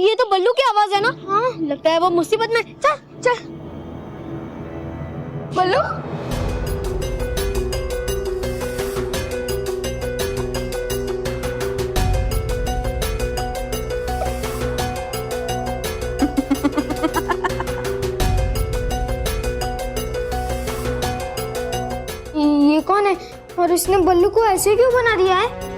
ये तो बल्लू की आवाज है ना। हाँ लगता है वो मुसीबत में। चल चल बल्लू। ये कौन है और इसने बल्लू को ऐसे क्यों बना दिया है?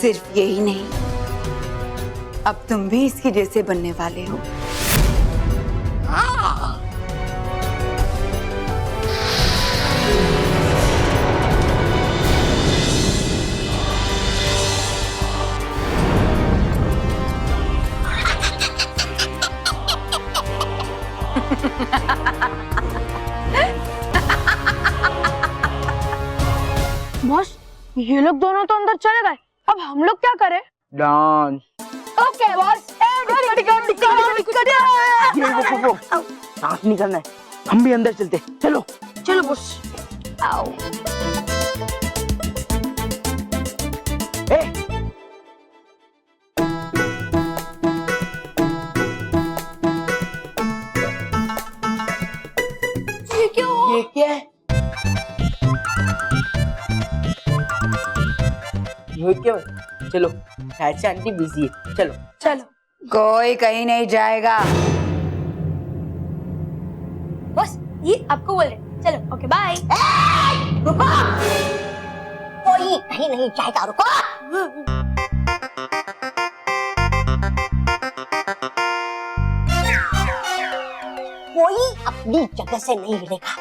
सिर्फ यही नहीं, अब तुम भी इसके जैसे बनने वाले हो। बॉस ये लोग दोनों तो अंदर चले गए, अब हम लोग क्या करें? डांस। Okay boss. सांस नहीं करना है, हम भी अंदर चलते। चलो चलो बॉस। आओ। ए ये क्यों? ये क्या है? ये क्या? चलो शायद से आंटी बिजी है। चलो चलो कोई कहीं नहीं जाएगा। बॉस ये आपको बोल रहे। चलो ओके बाय। रुको, कोई कहीं नहीं जाएगा। रुको, कोई अपनी जगह से नहीं हिलेगा।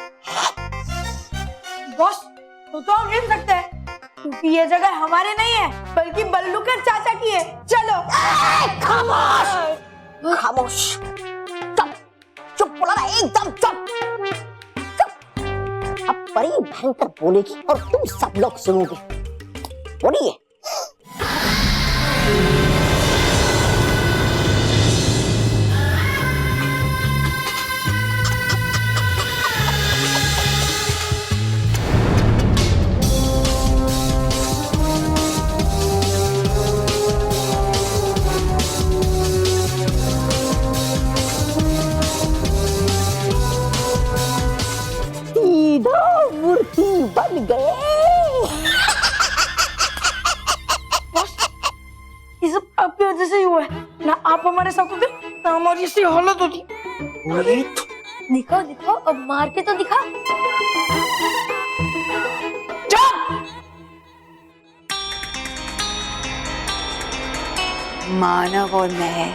बॉस तो हम हिल सकते हैं क्योंकि ये जगह हमारे नहीं है बल्कि बल्लू के चाचा की है। चलो। खामोश, खामोश, चुप, चुप बोला ना, एकदम चुप, चुप। अब परी भयंकर बोलेगी और तुम सब लोग सुनोगे। बोलिए। मूर्ति बन गए। ये सब आपकी वजह से ही हुआ है ना। आप हमारे साथ होते ना हमारी ऐसी हालत होती। दिखाओ दिखाओ, अब मार के तो दिखा। मानव और मैं,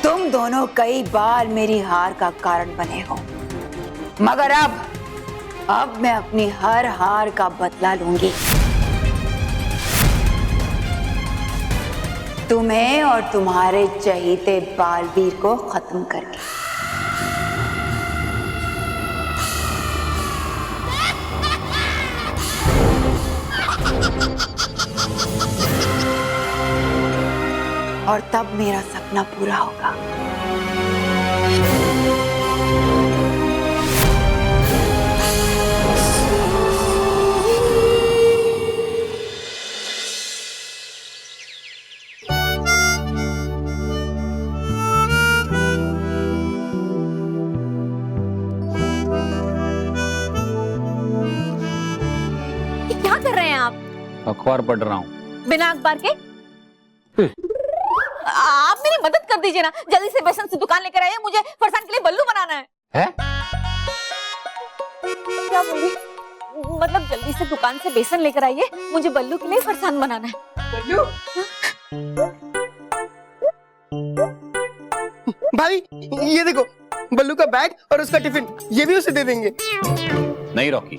तुम दोनों कई बार मेरी हार का कारण बने हो, मगर अब मैं अपनी हर हार का बदला लूंगी। तुम्हें और तुम्हारे चहीते बालवीर को खत्म करके। और तब मेरा सपना पूरा होगा। क्या कर रहे हैं आप? अखबार पढ़ रहा हूँ। बिना अखबार के? आप मेरी मदद कर दीजिए ना, जल्दी से बेसन से दुकान लेकर आइए, मुझे फरसान के लिए बल्लू बनाना है। क्या बोली? मतलब जल्दी से दुकान से बेसन लेकर आइए, मुझे बल्लू के लिए फरसान बनाना है। बल्लू भाई ये देखो, बल्लू का बैग और उसका टिफिन, ये भी उसे दे देंगे। नहीं रॉकी,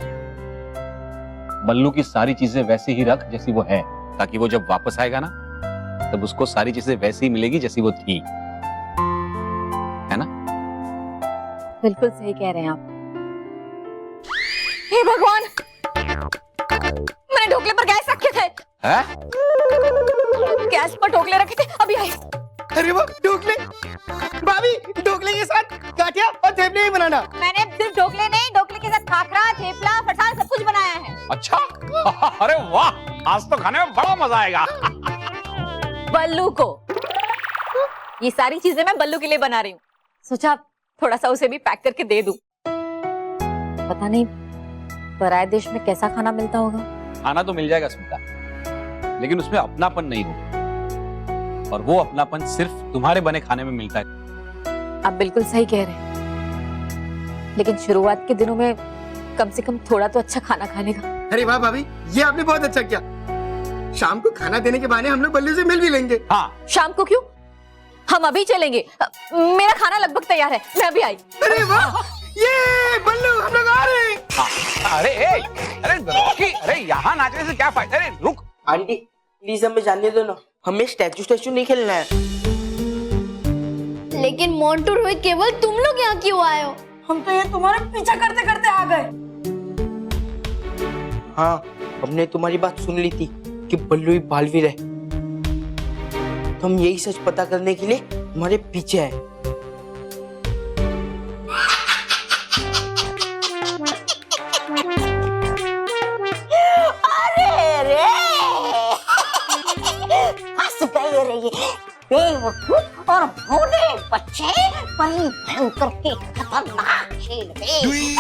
बल्लू की सारी चीजें वैसे ही रख जैसी वो है, ताकि वो जब वापस आएगा ना तब उसको सारी चीजें वैसी ही मिलेगी जैसी वो थी, है ना? बिल्कुल सही कह रहे हैं आप। हे भगवान, मैंने ढोकले पर गैस रखे थे। है? गैस पर ढोकले रखे थे, अभी आए। अरे वाह, ढोकले। भाभी, ढोकले के साथ गाठिया और थेपले ही बनाना। मैंने सिर्फ ढोकले नहीं, ढोकले के साथ खाखरा, थेपला, फरसान सब कुछ बनाया है। अच्छा अरे वाह, आज तो खाने में बड़ा मजा आएगा। बल्लू को ये सारी चीजें मैं बल्लू के लिए बना रही हूँ। सोचा थोड़ा सा उसे भी पैक करके दे दूं। पता नहीं पराये देश में कैसा खाना मिलता होगा। खाना तो मिल जाएगा स्मिता, लेकिन उसमें अपनापन नहीं होगा, और वो अपनापन सिर्फ तुम्हारे बने खाने में मिलता है। आप बिल्कुल सही कह रहे हैं, लेकिन शुरुआत के दिनों में कम से कम थोड़ा तो अच्छा खाना खाने का। अरे वाह भाभी, ये आपने बहुत अच्छा किया। शाम को खाना देने के बहाने हम लोग बल्लू से मिल भी लेंगे। हाँ, शाम को क्यों? हम अभी चलेंगे। मेरा खाना लगभग तैयार है, मैं अभी आई। अरे वाह, ये बल्लू हम लोग आ रहे हैं। हाँ। अरे रॉकी, अरे यहाँ नाचने से क्या फायदा? अरे रुक। आंटी प्लीज हमें जाने दो ना, हमें स्टैचू नहीं खेलना है। लेकिन मोंटू, रोहित, केवल तुम लोग यहाँ क्यों आए हो? हम तो ये तुम्हारा पीछा करते करते आ गए। हाँ, हमने तुम्हारी बात सुन ली थी कि बल्लू एक बालवीर है, तो हम यही सच पता करने के लिए तुम्हारे पीछे है। अरे रे हंस गए रे ये बेवकूफ और भोले बच्चे, बड़ी भयंकर के खतरनाक खेल में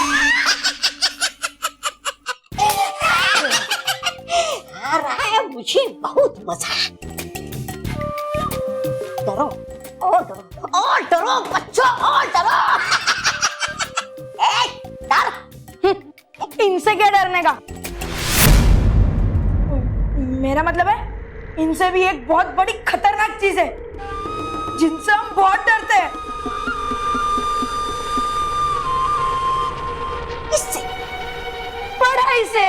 आ रहा है। मुझे बहुत मजा। डरो और डरो और डरो बच्चों, और डरो। डर इनसे क्या डरने का? मेरा मतलब है इनसे भी एक बहुत बड़ी खतरनाक चीज है जिनसे हम बहुत डरते हैं। इससे पढ़ाई से।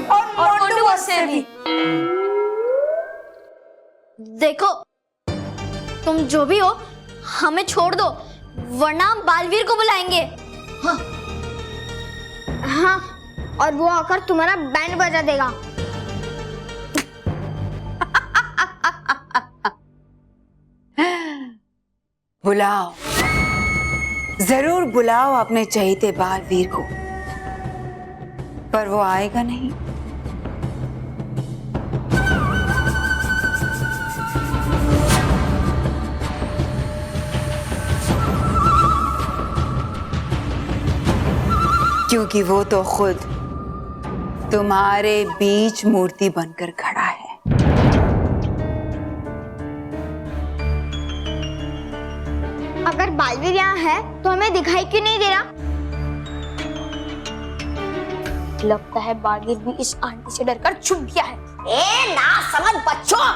और मोंटू से भी। देखो, तुम जो भी हो हमें छोड़ दो, वरना हम बालवीर को बुलाएंगे। हाँ, और वो आकर तुम्हारा बैंड बजा देगा। बुलाओ, जरूर बुलाओ अपने चहेते बालवीर को, पर वो आएगा नहीं। क्योंकि वो तो खुद तुम्हारे बीच मूर्ति बनकर खड़ा है। अगर बालवीर यहाँ है तो हमें दिखाई क्यों नहीं दे रहा? लगता है बालवीर भी इस आंटी से डरकर छुप गया है। ए ना समझ बच्चों,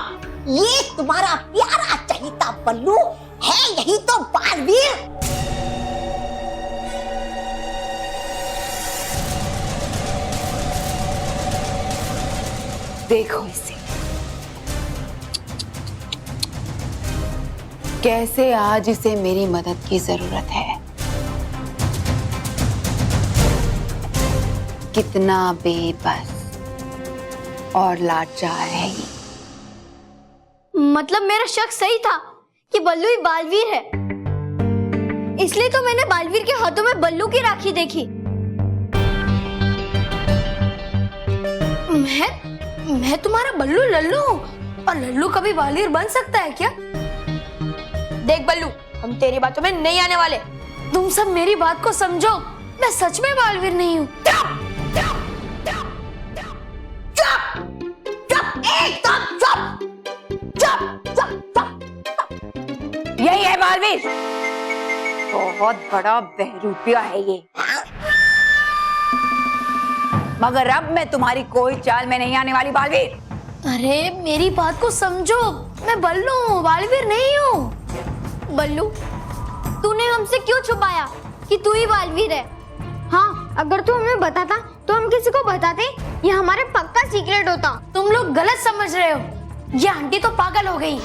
ये तुम्हारा प्यारा चहेता बल्लू है, यही तो बालवीर। देखो इसे, कैसे आज इसे मेरी मदद की जरूरत है। कितना बेबस और लाचार है ये। मतलब मेरा शक सही था कि बल्लू ही बालवीर है, इसलिए तो मैंने बालवीर के हाथों में बल्लू की राखी देखी। मैं तुम्हारा बल्लू लल्लू हूँ, और लल्लू कभी बालवीर बन सकता है क्या? देख बल्लू, हम तेरी बातों में नहीं आने वाले। तुम सब मेरी बात को समझो, मैं सच में बालवीर नहीं हूँ। यही है बालवीर, बहुत बड़ा बहरूपिया है ये। मगर अब मैं तुम्हारी कोई चाल में नहीं आने वाली बालवीर। अरे मेरी बात को समझो, मैं बल्लू हूँ, बालवीर नहीं हूँ। बल्लू, तूने हमसे क्यों छुपाया कि तू ही बालवीर है? हाँ, अगर तू हमें बताता तो हम किसी को बताते, ये हमारे पक्का सीक्रेट होता। तुम लोग गलत समझ रहे हो, ये आंटी तो पागल हो गई।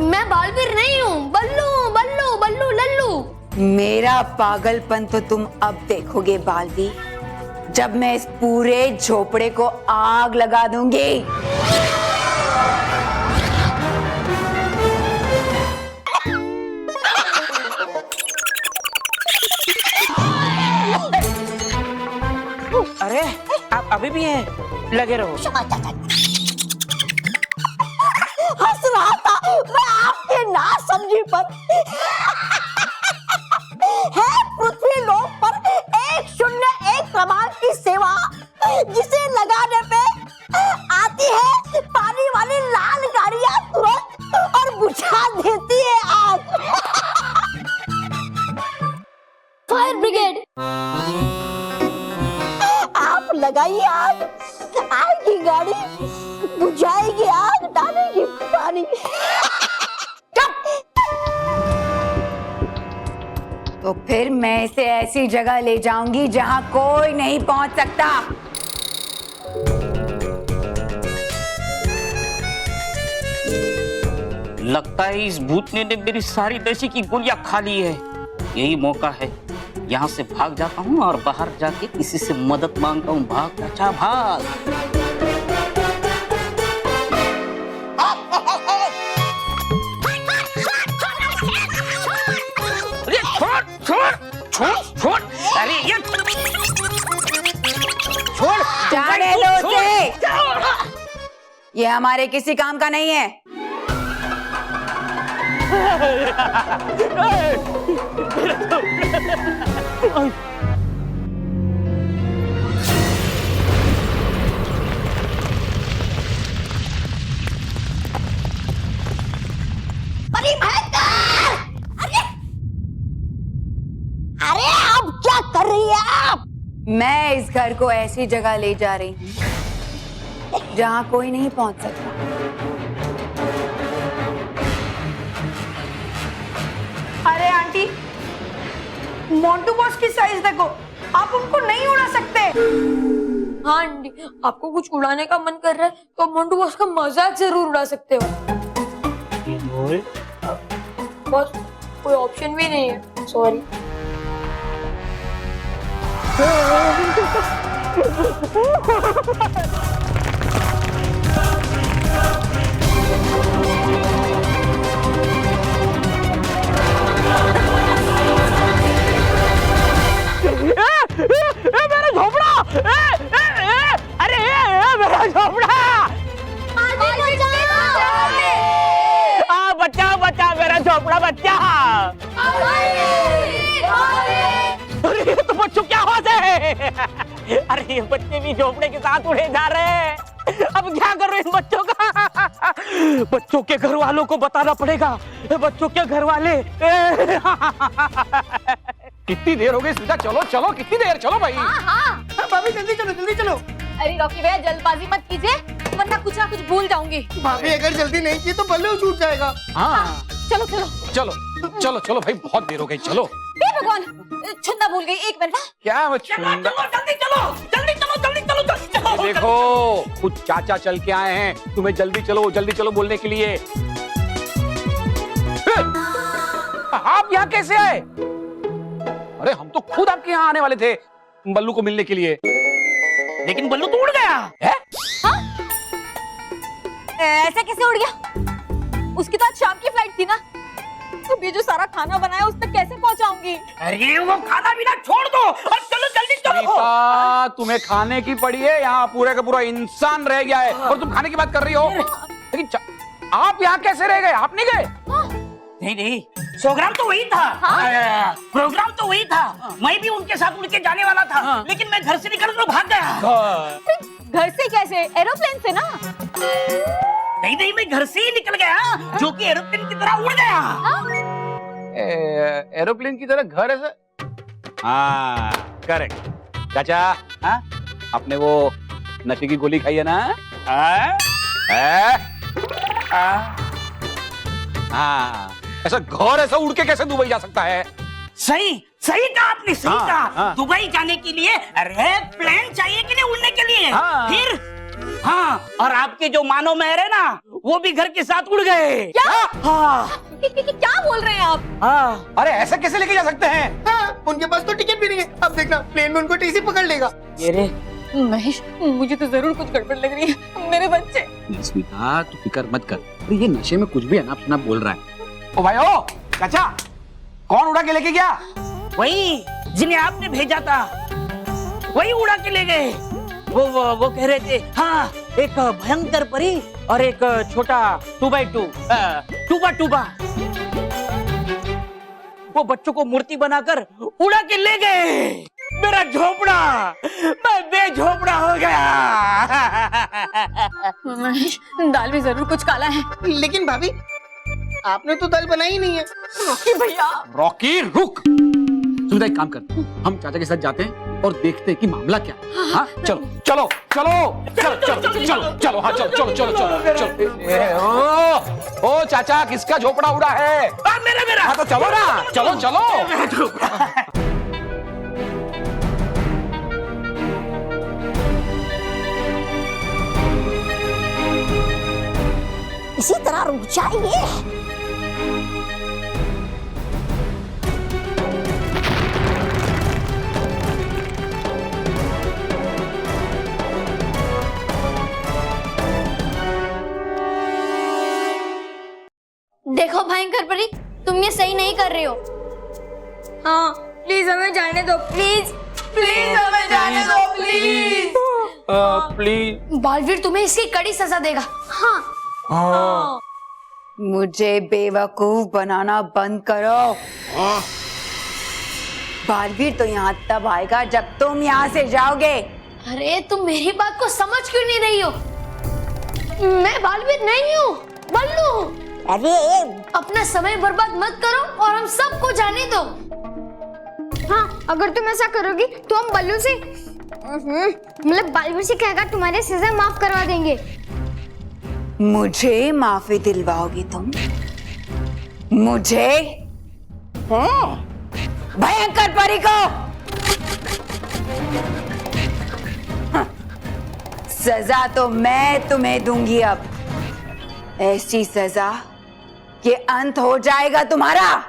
मैं बालवीर नहीं हूँ, बल्लू बल्लू बल्लू लल्लू। मेरा पागलपन तो तुम अब देखोगे बालवीर। जब मैं इस पूरे झोपड़े को आग लगा दूंगी। अरे आप अभी भी हैं, लगे रहो। हंस रहा था मैं आपके ना समझी पर। है पृथ्वी लोक पर 101 क्रमांक की सेवा, जिसे लगाने पे आती है पानी वाली लाल गाड़ियां तुरंत और बुझा देती है आग। Fire brigade. आप लगाइए आग, आएगी गाड़ी, बुझाएगी आग, डालेगी पानी। तो फिर मैं इसे ऐसी जगह ले जाऊंगी जहां कोई नहीं पहुंच सकता। लगता है इस भूतने ने मेरी सारी नशे की गोलियां खा ली है। यही मौका है, यहाँ से भाग जाता हूँ और बाहर जाके किसी से मदद मांगता हूँ। भाग बच्चा भाग। अरे छोड़ छोड़ छोड़ छोड़, अरे ये छोड़, जाने दो उसे। ये हमारे किसी काम का नहीं है। अरे भयंकर! अरे आप क्या कर रही है आप? मैं इस घर को ऐसी जगह ले जा रही हूँ जहां कोई नहीं पहुंच सकता। अरे आंटी, मोंटू बॉस की साइज देखो, आप उनको नहीं उड़ा सकते। हाँ आंटी, आपको कुछ उड़ाने का मन कर रहा है तो मोंटू बॉस का मजाक जरूर उड़ा सकते हो। बॉस, कोई ऑप्शन भी नहीं है, सॉरी। मेरा झोपड़ा! अरे मेरा झोपड़ा! बच्चा बच्चा, मेरा झोपड़ा बच्चा! अरे ये तो बच्चों क्या आवाज है? अरे ये बच्चे भी झोपड़े के साथ उड़े जा रहे हैं। अब क्या करो इन बच्चों का? बच्चों के घर वालों को बताना पड़ेगा। बच्चों के घर वाले कितनी देर हो गई सीधा, चलो चलो, कितनी देर, चलो भाई। हाँ, भाभी जल्दी चलो, जल्दी चलो। अरे रॉकी भैया जल्दबाजी मत कीजिए, वरना कुछ ना कुछ भूल जाऊंगी। भाभी अगर जल्दी नहीं की तो बल्लू छूट जाएगा। हाँ चलो चलो चलो चलो चलो भाई, बहुत देर हो गई, चलो। हे भगवान, छुंदा भूल गई, एक मिनट। क्या वो छुंदा? जल्दी चलो, जल्दी चलो, जल्दी चलो, जल्दी चलो। देखो कुछ चाचा चल के आए हैं, तुम्हें जल्दी चलो बोलने के लिए। आप यहाँ कैसे आए? अरे हम तो खुद आपके यहाँ आने वाले थे बल्लू को मिलने के लिए, लेकिन बल्लू तो उड़ गया है? ऐसे कैसे उड़ गया? उसकी तो आज शाम की फ्लाइट थी ना, तो ये जो सारा खाना बनाया उस तक कैसे पहुंचाऊंगी? अरे वो खाना पीना छोड़ दो और चलो जल्दी चलो। सीता, तुम्हें खाने की पड़ी है, यहाँ पूरे का पूरा इंसान रह गया है और तुम खाने की बात कर रही हो। लेकिन आप यहाँ कैसे रह गए? आप नहीं गए? नहीं नहीं, प्रोग्राम तो वही था। प्रोग्राम तो वही था, मैं भी उनके साथ उड़ के जाने वाला था, लेकिन मैं घर से निकल तो भाग गया। घर से कैसे? एरोप्लेन से ना? नहीं नहीं, मैं घर से ही निकल गया, जो कि एरोप्लेन की तरह उड़ गया। एरोप्लेन की तरह घर ऐसा? हाँ करेक्ट। चाचा, हाँ आपने वो नशे की गोली खाई है ना? हाँ, ऐसा घर ऐसा उड़ के कैसे दुबई जा सकता है? सही सही कहा आपने, सही हाँ, कहा। हाँ। दुबई जाने के लिए अरे प्लेन चाहिए कि नहीं उड़ने के लिए? हाँ। फिर हाँ, और आपके जो मानो मेहर है ना, वो भी घर के साथ उड़ गए। क्या? हाँ क्या बोल रहे हैं आप? हाँ। अरे ऐसे कैसे लेके जा सकते हैं? हाँ, उनके पास तो टिकट भी नहीं है। अब देखना प्लेन में उनको टीसी पकड़ लेगा। ये रे, महेश, मुझे तो जरूर कुछ गड़बड़ लग रही है। मेरे बच्चे। स्मिता तू फिक्र मत कर, अरे ये नशे में कुछ भी अनाप शनाप बोल रहा है। ओ भाई ओ चाचा, कौन उड़ा के लेके गया? वही जिन्हें आपने भेजा था, वही उड़ा के ले गए। वो कह रहे थे, हाँ, एक भयंकर परी और एक छोटा 2x2 टूबा वो बच्चों को मूर्ति बनाकर उड़ा के ले गए। मेरा झोपड़ा, मैं बेझोपड़ा हो गया। महेश, दाल में जरूर कुछ काला है। लेकिन भाभी, आपने तो दाल बनाई नहीं है। रॉकी भैया। रॉकी रुक, सुमिता एक काम करते हैं, हम चाचा के साथ जाते हैं और देखते हैं कि मामला क्या है। हाँ चलो चलो चलो चलो चलो चलो चलो हाँ चलो चलो चलो चलो चलो। ओ चाचा, किसका झोपड़ा उड़ा है? मेरा। हाँ तो चलो ना, चलो चलो। इसी तरह रुक जाएंगे। देखो भयंकर परी, तुम ये सही नहीं कर रहे हो। हाँ, प्लीज हमें जाने दो, प्लीज प्लीज हमें जाने दो, प्लीज। प्लीज। बालवीर तुम्हें इसकी कड़ी सजा देगा। हाँ। मुझे बेवकूफ बनाना बंद करो। बालवीर तो यहाँ तब आएगा जब तुम यहाँ से जाओगे। अरे तुम मेरी बात को समझ क्यों नहीं रही हो? मैं बालवीर नहीं हूँ, बल्लू हूँ। अरे अपना समय बर्बाद मत करो और हम सबको जाने दो। हाँ, अगर तुम ऐसा करोगी तो हम बल्लू से मतलब बालवीर से कहकर तुम्हारे सजा माफ करवा देंगे। मुझे माफी दिलवाओगी तुम? मुझे? भयंकर परी को? सजा तो मैं तुम्हें दूंगी अब, ऐसी सजा कि अंत हो जाएगा तुम्हारा।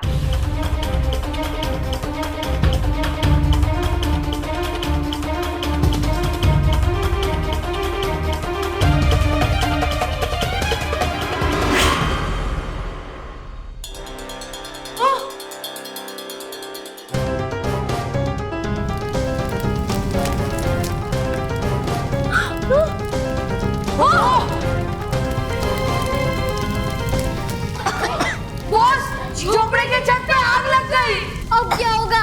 झोपड़े के छत पे आग लग गई। अब क्या होगा?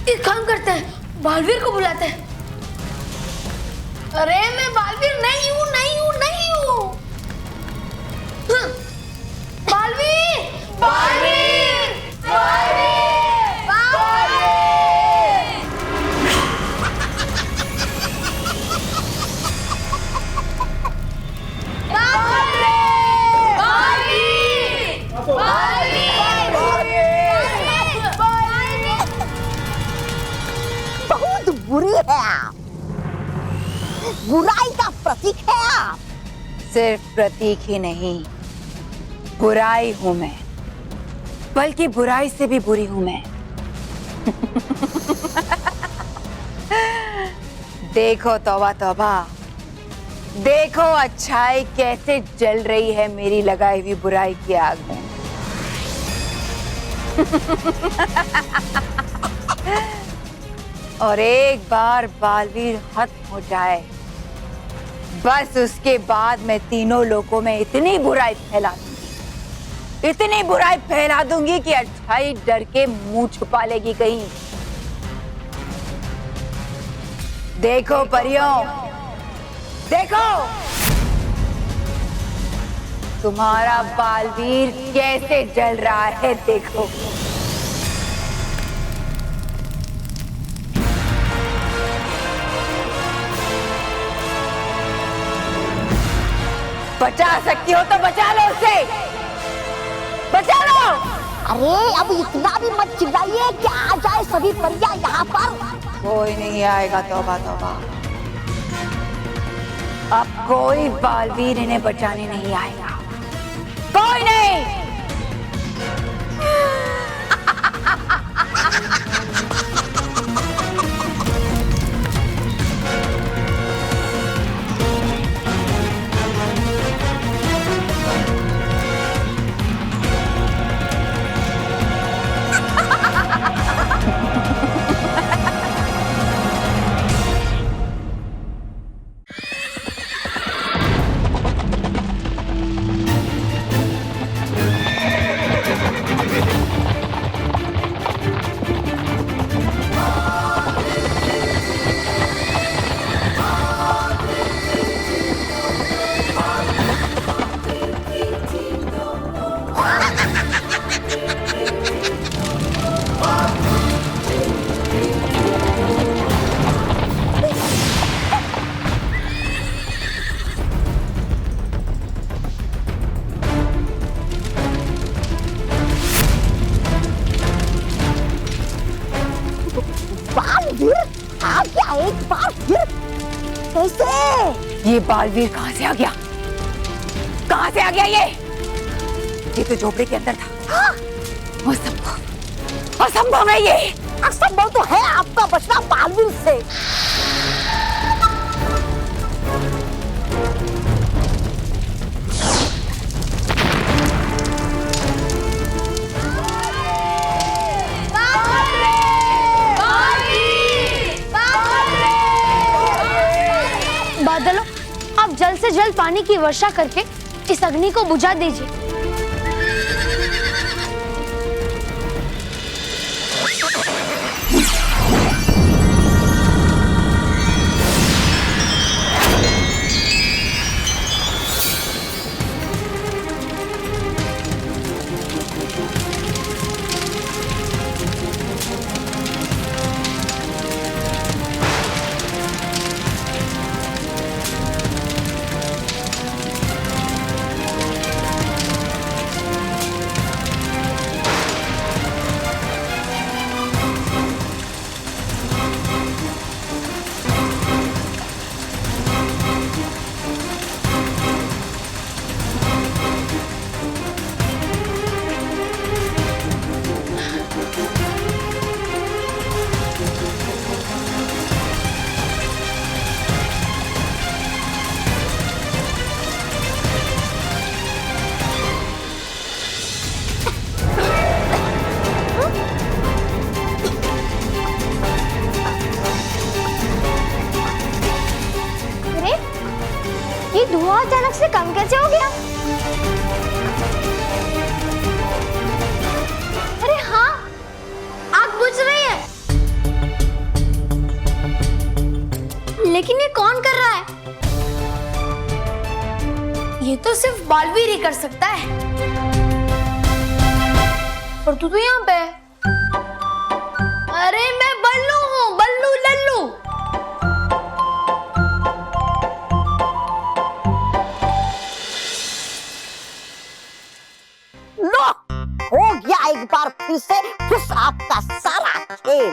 एक काम करते हैं, बालवीर को बुलाते हैं। अरे मैं बालवीर नहीं हूँ, नहीं हूँ, नहीं हूँ। हाँ। बालवीर, बालवीर, बालवीर, बालवीर। बहुत बुरी है आप, बुराई का प्रतीक है आप। सिर्फ प्रतीक ही नहीं, बुराई हूं मैं, बल्कि बुराई से भी बुरी हूं मैं। देखो तौबा तौबा, देखो अच्छाई कैसे जल रही है मेरी लगाई हुई बुराई की आग में। और एक बार बालवीर खत्म हो जाए, बस उसके बाद मैं तीनों लोगों में इतनी बुराई फैला दूंगी, इतनी बुराई फैला दूंगी कि अच्छाई डर के मुंह छुपा लेगी कहीं। देखो परियों, देखो तुम्हारा बालवीर कैसे जल रहा है, देखो। बचा सकती हो तो बचा लो उसे, बचा लो। अरे अब इतना भी मत चिल्लाइए कि आ जाए सभी परियां यहाँ पर। कोई नहीं आएगा, तौबा तौबा। अब कोई बालवीर इन्हें बचाने नहीं आएगा, कोई नहीं। बालवीर आ गया एक बार फिर। कैसे? ये बालवीर कहाँ से आ गया? कहाँ से आ गया ये तो झोपड़ी के अंदर था। हाँ? असंभव, असंभव है ये। असंभव तो है आपका बचना बालवीर से। बादलों, आप जल्द से जल्द पानी की वर्षा करके इस अग्नि को बुझा दीजिए। धुआं अचानक से कम कैसे हो गया? अरे हाँ, आग बुझ रही है। लेकिन ये कौन कर रहा है? ये तो सिर्फ बालवीर ही कर सकता है। और तू तो यहाँ पे है। अरे मैं बल्लू हूँ, बल्लू लल्लू। लो, हो गया एक बार फिर से खुश आपका सारा खेल।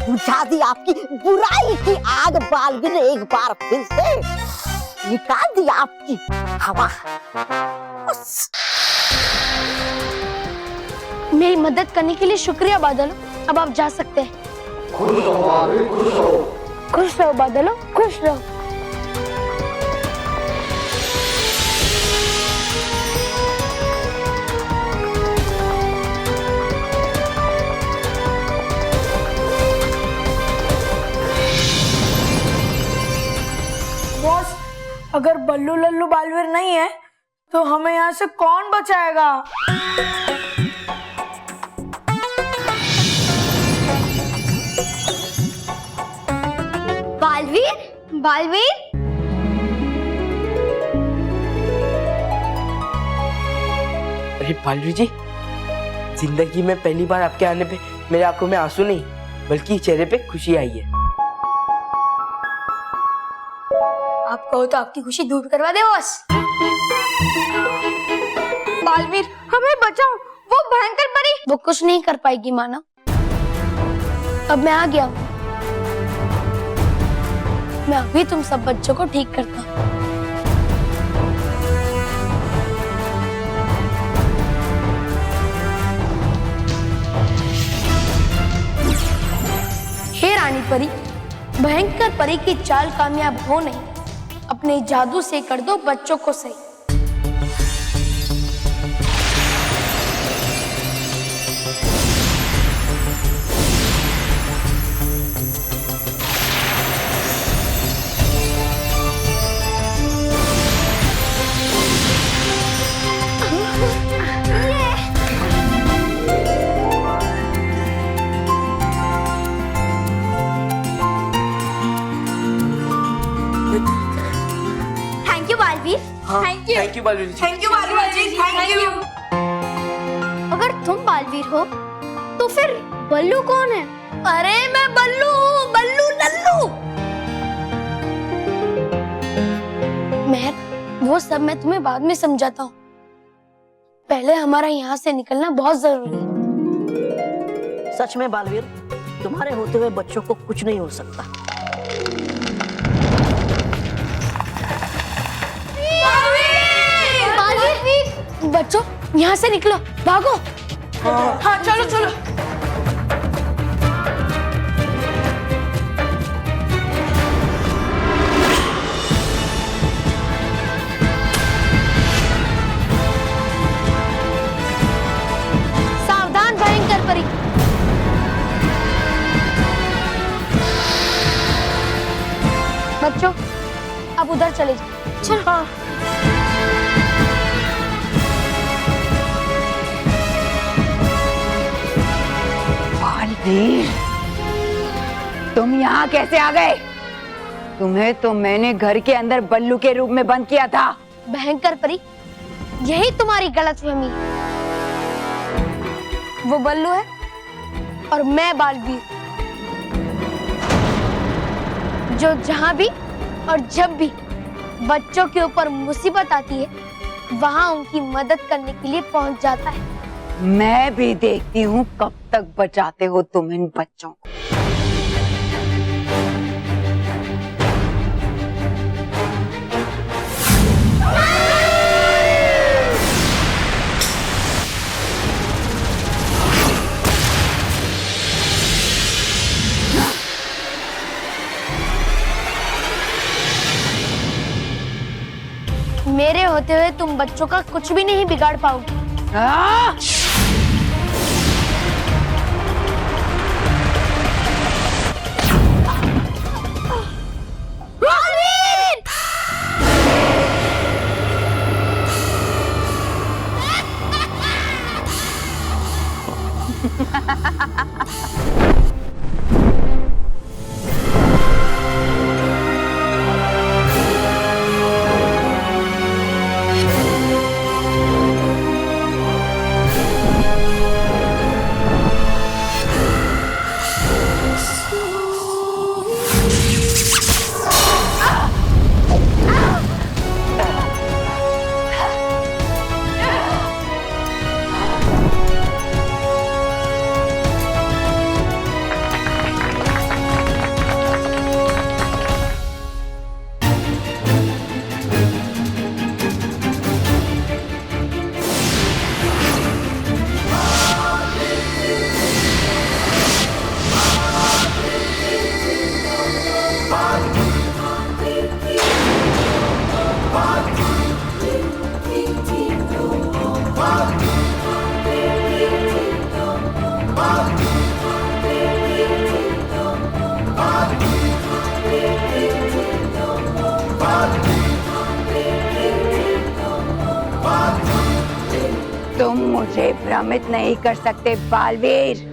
बुझा दी आपकी बुराई की आग बालवीर ने एक बार फिर से। निकाल दी आपकी हवा। मेरी मदद करने के लिए शुक्रिया बादलों। अब आप जा सकते हैं। खुश रहो बालवीर, खुश रहो। खुश रहो बादलों, खुश रहो। बॉस, अगर बल्लू लल्लू बालवीर नहीं है तो हमें यहाँ से कौन बचाएगा? बालवीर, बालवीर। अरे बालवीर जी, जिंदगी में पहली बार आपके आने पे मेरी आंखों में आंसू नहीं बल्कि चेहरे पे खुशी आई है। आप कहो तो आपकी खुशी दूर करवा दे बॉस। बालवीर, हमें बचाओ, वो भयंकर परी। वो कुछ नहीं कर पाएगी माना। अब मैं आ गया हूँ। मैं अभी तुम सब बच्चों को ठीक करता हूँ। हे रानी परी, भयंकर परी की चाल कामयाब हो नहीं, अपने जादू से कर दो बच्चों को सही। Thank you Balveer, thank you. Thank you Balveer ji. Thank you Balveer ji, thank you. अगर तुम बालवीर हो तो फिर बल्लू कौन है? अरे मैं बल्लू हूँ, बल्लू लल्लू। मेहर, वो सब मैं तुम्हें बाद में समझाता हूँ, पहले हमारा यहाँ से निकलना बहुत जरूरी है। सच में बालवीर, तुम्हारे होते हुए बच्चों को कुछ नहीं हो सकता। बालवीर! बच्चों यहाँ से निकलो, भागो। हाँ चलो चलो। सावधान भयंकर परी। बच्चों अब उधर चले जाओ। चलो। हाँ। बालवीर, तुम यहाँ कैसे आ गए? तुम्हें तो मैंने घर के अंदर बल्लू के रूप में बंद किया था। भयंकर परी, यही तुम्हारी गलतफहमी है। वो बल्लू है और मैं बालवीर, जो जहां भी और जब भी बच्चों के ऊपर मुसीबत आती है वहां उनकी मदद करने के लिए पहुंच जाता है। मैं भी देखती हूँ कब तक बचाते हो तुम इन बच्चों को। मेरे होते हुए तुम बच्चों का कुछ भी नहीं बिगाड़ पाओगे। तुम मुझे भ्रमित नहीं कर सकते बालवीर।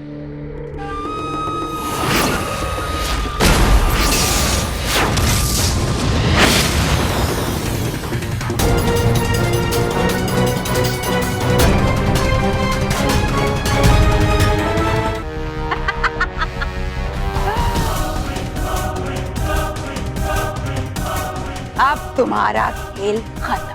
अब तुम्हारा खेल खत्म।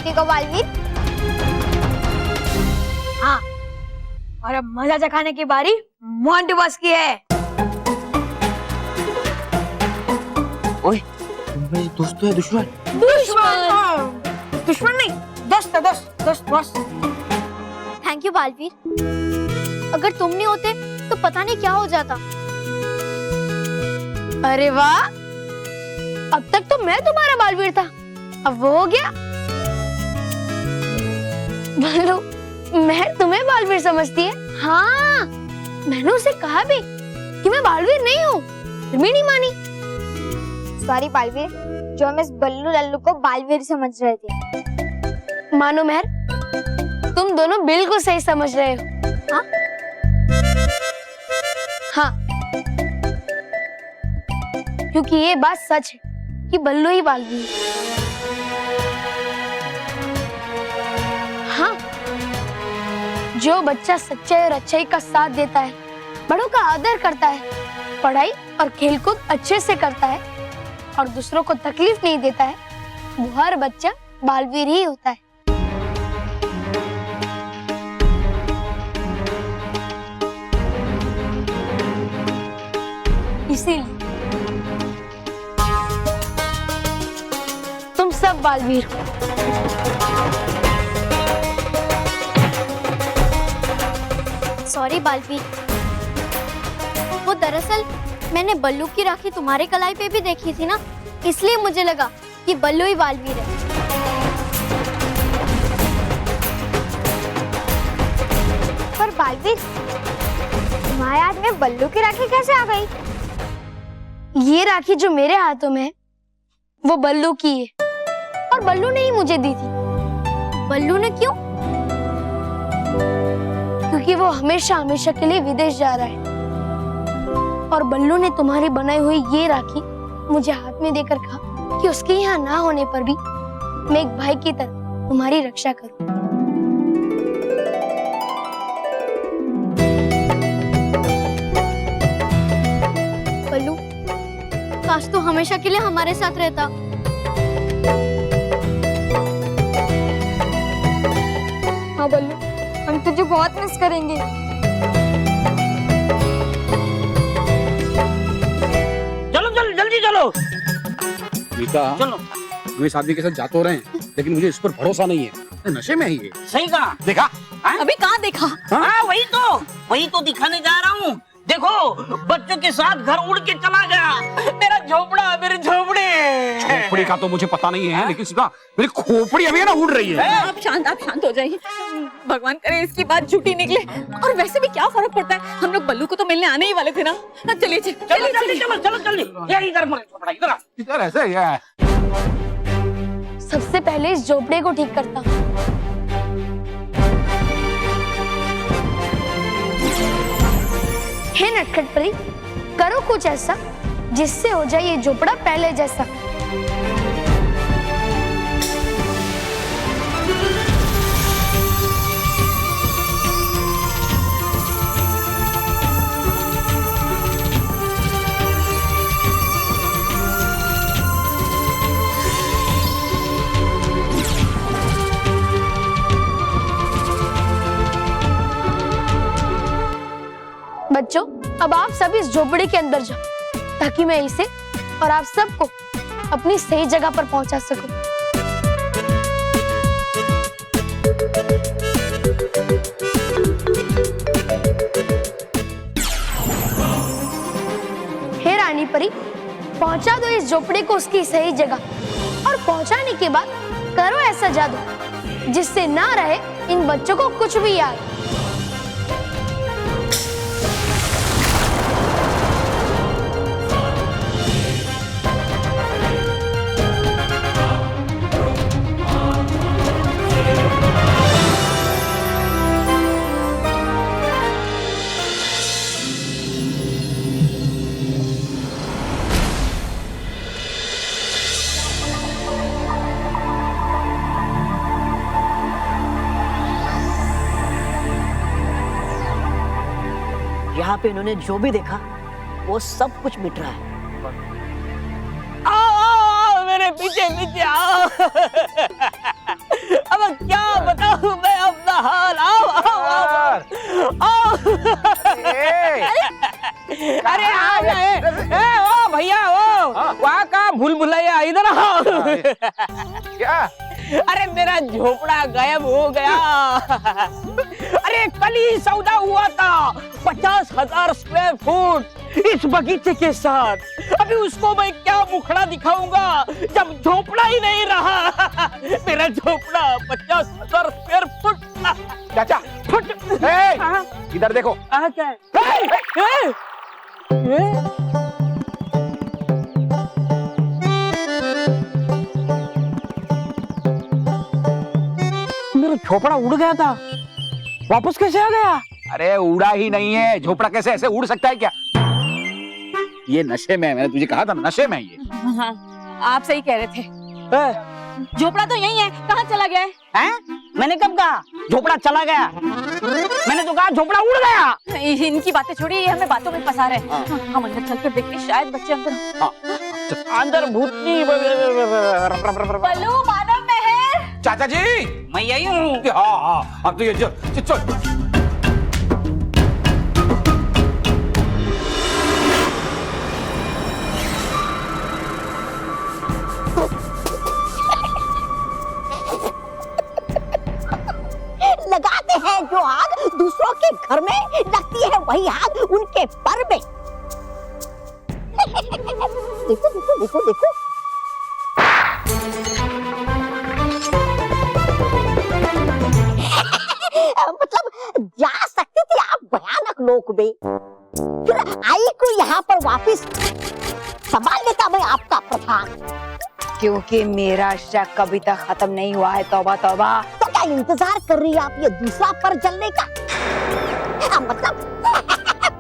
रखेगा बालवीर? हाँ, और अब मजा चखाने की बारी मोंटू बॉस की है। ओए, तुम मेरे दोस्त है दुश्मन? दुश्मन दुश्मन नहीं, दोस्त है, दोस्त दोस्त। Thank you Baalveer. अगर तुम नहीं होते तो पता नहीं क्या हो जाता। अरे वाह, अब तक तो मैं तुम्हारा बालवीर था, अब वो हो गया। बल्लू, मैं तुम्हें बालवीर समझती है? हाँ, मैंने उसे कहा भी कि मैं बालवीर नहीं हूँ, फिर भी नहीं मानी। सॉरी बालवीर, जो हम इस बल्लू लल्लू को बालवीर समझ रहे थे। मानो मेहर, तुम दोनों बिल्कुल सही समझ रहे हो। हाँ? हाँ, क्योंकि ये बात सच है कि बल्लू ही बालवीर है। हाँ, जो बच्चा सच्चाई और अच्छाई का साथ देता है, बड़ों का आदर करता है, पढ़ाई और खेलकूद अच्छे से करता है और दूसरों को तकलीफ नहीं देता है, वो हर बच्चा बालवीर ही होता है। इसीलिए तुम सब बालवीर हो। सॉरी बालवीर, वो दरअसल मैंने बल्लू की राखी तुम्हारे कलाई पे भी देखी थी ना, इसलिए मुझे लगा कि बल्लू ही बालवीर है। पर बालवीर, तुम्हारे हाथ में बल्लू की राखी कैसे आ गई? ये राखी जो मेरे हाथों में है, वो बल्लू की है और बल्लू ने ही मुझे दी थी। बल्लू ने क्यों? क्योंकि वो हमेशा हमेशा के लिए विदेश जा रहा है और बल्लू ने तुम्हारी बनाई हुई ये राखी मुझे हाथ में देकर कहा कि उसके यहाँ ना होने पर भी मैं एक भाई की तरह तुम्हारी रक्षा करूं। बल्लू, काश तो हमेशा के लिए हमारे साथ रहता। हाँ बल्लू, हम तुझे बहुत मिस करेंगे। चलो चलो जल्दी चलो। मीका, चलो। हम इस आदमी के साथ जा तो रहे हैं, लेकिन मुझे इस पर भरोसा नहीं है। नशे में ही है। सही कहा। देखा? अभी कहाँ देखा? हाँ वही तो दिखाने जा रहा हूँ। देखो, बच्चों के साथ घर उड़ के चला गया। मेरा झोपड़ा, मेरे झोपड़े। खोपड़ी का तो मुझे पता नहीं है, लेकिन इसका मेरी खोपड़ी अभी ना उड़ रही है। आप शांत हो जाइए। भगवान करे इसकी बात झूठी निकले। और वैसे भी क्या फर्क पड़ता है, हम लोग बल्लू को तो मिलने आने ही वाले थे ना। चलिए चलो जल्दी। ये इधर झोपड़ा, इधर आ। इधर ऐसे ही है। सबसे पहले इस झोपड़े को ठीक करता हूँ। हे नटखट परी, करो कुछ ऐसा जिससे हो जाए ये झोपड़ा पहले जैसा। बच्चों, अब आप सब इस झोपड़ी के अंदर जाओ ताकि मैं इसे और आप सबको अपनी सही जगह पर पहुंचा सकूं। हे रानी परी, पहुंचा दो इस झोपड़ी को उसकी सही जगह और पहुंचाने के बाद करो ऐसा जादू जिससे ना रहे इन बच्चों को कुछ भी याद। यहाँ पे इन्होंने जो भी देखा वो सब कुछ मिट रहा है। आओ मेरे पीछे आओ। क्या बताऊं मैं अपना हाल। आओ आओ आओ आओ। अरे आओ ना, ओ भैया ओ वहाँ का भूल भुलैया, इधर आओ। क्या? अरे मेरा झोपड़ा गायब हो गया। अरे कल ही सौदा हुआ था 50,000 स्क्वायर फुट इस बगीचे के साथ। अभी उसको मैं क्या मुखड़ा दिखाऊंगा जब झोपड़ा ही नहीं रहा। मेरा झोपड़ा 50,000 स्क्वायर फुट। चाचा फुट। इधर देखो। क्या है? मेरा झोपड़ा उड़ गया था, वापस कैसे आ गया? अरे उड़ा ही नहीं है, झोपड़ा कैसे ऐसे उड़ सकता है क्या? ये नशे में है, मैंने तुझे कहा था ना, नशे में है ये। हाँ, आप सही कह रहे थे। झोपड़ा तो यही है, कहाँ चला गया है? हैं? मैंने कब कहा झोपड़ा चला गया? मैंने तो कहा झोपड़ा उड़ गया। इनकी बातें छोड़िए, ये हमें बातों में फंसा रहे हैं। हम अंदर चलकर देखते हैं, शायद बच्चे अंदर। अंदर भूतनी। बल्लू, मानव महर। चाचा जी मैं यही हूँ। हाँ हाँ, अब तो ये चल। लगाते हैं जो आग दूसरों के घर में, लगती है वही आग उनके पर में। देखो देखो देखो देखो। मतलब जा सकते थे आप भयानक लोक में, फिर आई को यहाँ पर वापिस संभाल लेता मैं आपका प्रधान। क्योंकि मेरा शक कभी तक खत्म नहीं हुआ है। तौबा तौबा। तो क्या इंतजार कर रही है आप ये दूसरा पर जलने का? मतलब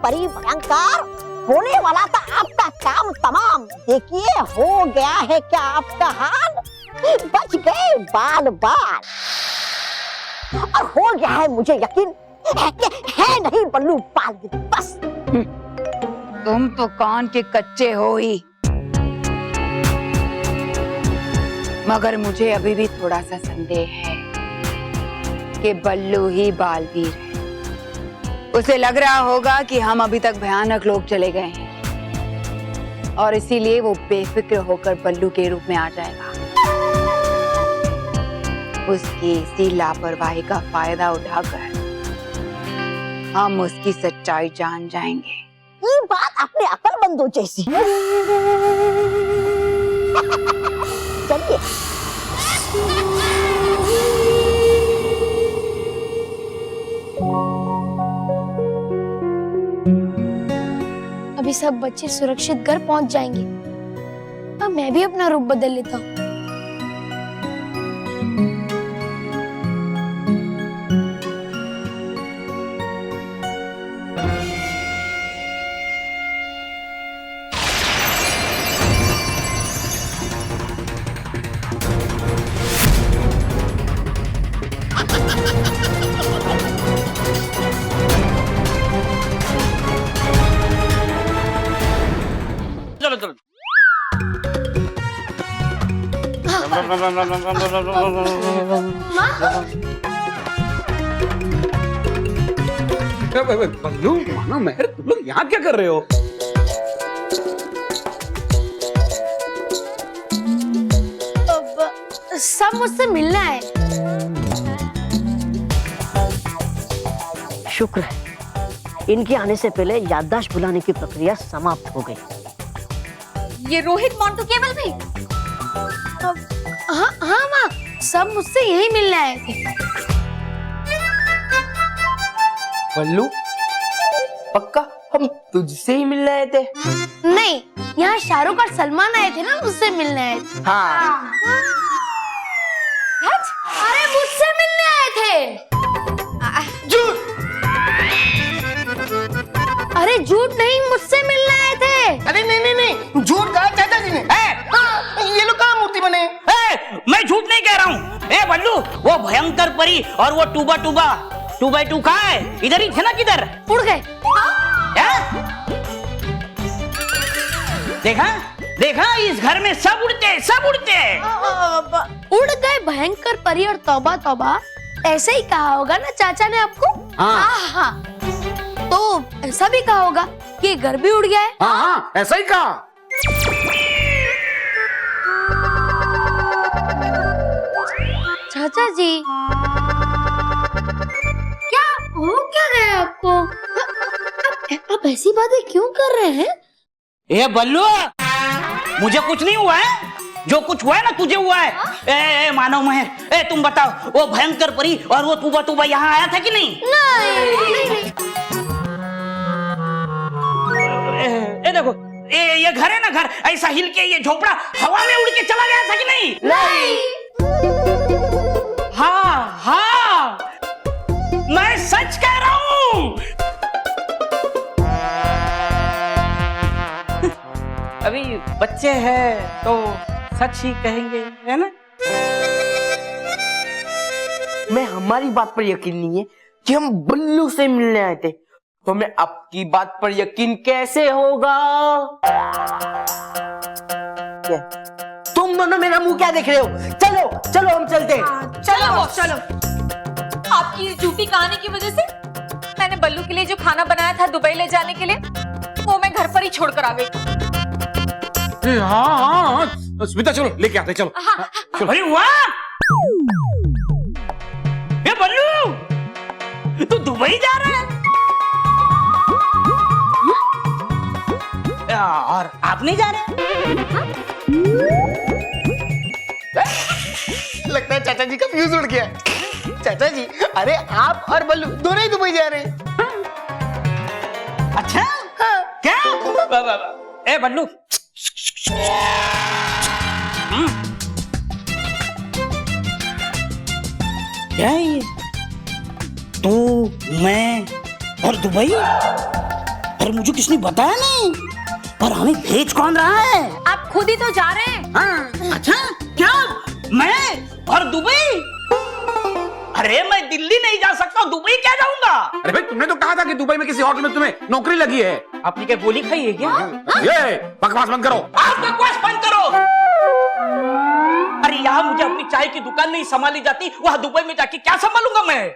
परी भयंकर होने वाला था आपका काम तमाम। देखिए हो गया है क्या आपका हाल, बच गए बाल बाल। और हो गया है मुझे यकीन है नहीं बल्लू बाल, बस। तुम तो कान के कच्चे हो ही, मगर मुझे अभी भी थोड़ा सा संदेह है कि बल्लू ही बालवीर है। उसे लग रहा होगा कि हम अभी तक भयानक लोग चले गए हैं और इसीलिए वो बेफिक्र होकर बल्लू के रूप में आ जाएगा। उसकी इसी लापरवाही का फायदा उठाकर हम उसकी सच्चाई जान जाएंगे। ये बात अपने अकलमंदों जैसी। चलिए। अभी सब बच्चे सुरक्षित घर पहुंच जाएंगे। अब मैं भी अपना रूप बदल लेता हूँ। चलो चलो। बल्लू, मानो महर, तुम लोग यहाँ क्या कर रहे हो? सब मुझसे मिलना है। शुक्र है इनके आने से पहले याददाश्त भुलाने की प्रक्रिया समाप्त हो गई। ये रोहित, मोंटू, केवल भी। हाँ हाँ माँ, सब मुझसे यही मिलने आए थे। बल्लू, पक्का हम तुझसे ही मिलने आए थे? नहीं, यहाँ शाहरुख और सलमान आए थे ना, मुझसे मिलने आए थे। हाँ। अरे मुझसे मिलने आए थे। झूठ। अरे झूठ नहीं, मुझसे मिलने आए थे। अरे नहीं नहीं नहीं, झूठ कहा चाचा जी ने। ये लोग कहाँ मूर्ति बने? मैं झूठ नहीं कह रहा हूँ। ए बल्लू, वो भयंकर परी और वो टूबा टूबा 2x2 कहाँ है? इधर ही थे ना, किधर उड़ गए। देखा, देखा, इस घर में सब उड़ते, सब उड़ते। उड़ गए भयंकर परी और तौबा तौबा, ऐसे ही कहा होगा ना चाचा ने आपको? हाँ। तो ऐसा भी कहा होगा कि घर भी उड़ गया है। हाँ, ऐसा ही कहा। चाचा जी, क्या हो क्या गया आपको? आप ऐसी बातें क्यों कर रहे हैं? ए बल्लू, मुझे कुछ नहीं हुआ है, जो कुछ हुआ है ना तुझे हुआ है। ए मानव महर, ए तुम बताओ, वो भयंकर परी और वो तूबा तूबा यहाँ आया था कि नहीं? नहीं। ए देखो, ये घर है ना, घर ऐसा हिल के ये झोपड़ा हवा में उड़ के चला गया था कि नहीं? नहीं। हाँ, मैं सच कह रहा हूँ। अभी बच्चे हैं तो सच ही कहेंगे, है ना? मैं हमारी बात पर यकीन नहीं है कि हम बल्लू से मिलने आए थे, तो मैं आपकी बात पर यकीन कैसे होगा? क्या? तुम दोनों मेरा मुंह क्या देख रहे हो? चलो चलो हम चलते हैं। चलो बॉस, चलो। आपकी इस झूठी कहानी की वजह से मैंने बल्लू के लिए जो खाना बनाया था दुबई ले जाने के लिए, वो मैं घर पर ही छोड़कर आ गई। हाँ, स्मिता चलो लेके आते, चलो। अरे वाह, ये बल्लू तू दुबई जा रहा है? और आप नहीं जा रहे? लगता है चाचा जी का फ्यूज उड़ गया है। चाचा जी, अरे आप और बल्लू दोनों ही दुबई जा रहे हैं। अच्छा, क्या? ए बल्लू, क्या है ये? तू, मैं और दुबई, और मुझे किसने बताया नहीं, और हमें भेज कौन रहा है? आप खुद ही तो जा रहे हैं। हाँ, अच्छा, क्या मैं और दुबई? अरे मैं दिल्ली नहीं जा सकता, दुबई क्या जाऊंगा? अरे भाई, तुमने तो कहा था कि दुबई में किसी होटल में तुम्हें नौकरी लगी है। आपने क्या गोली खाई है क्या? ये बकवास बंद करो। आप बकवास बंद करो। अरे यहाँ मुझे अपनी चाय की दुकान नहीं संभाली जाती, वहाँ दुबई में जाके क्या संभालूंगा मैं?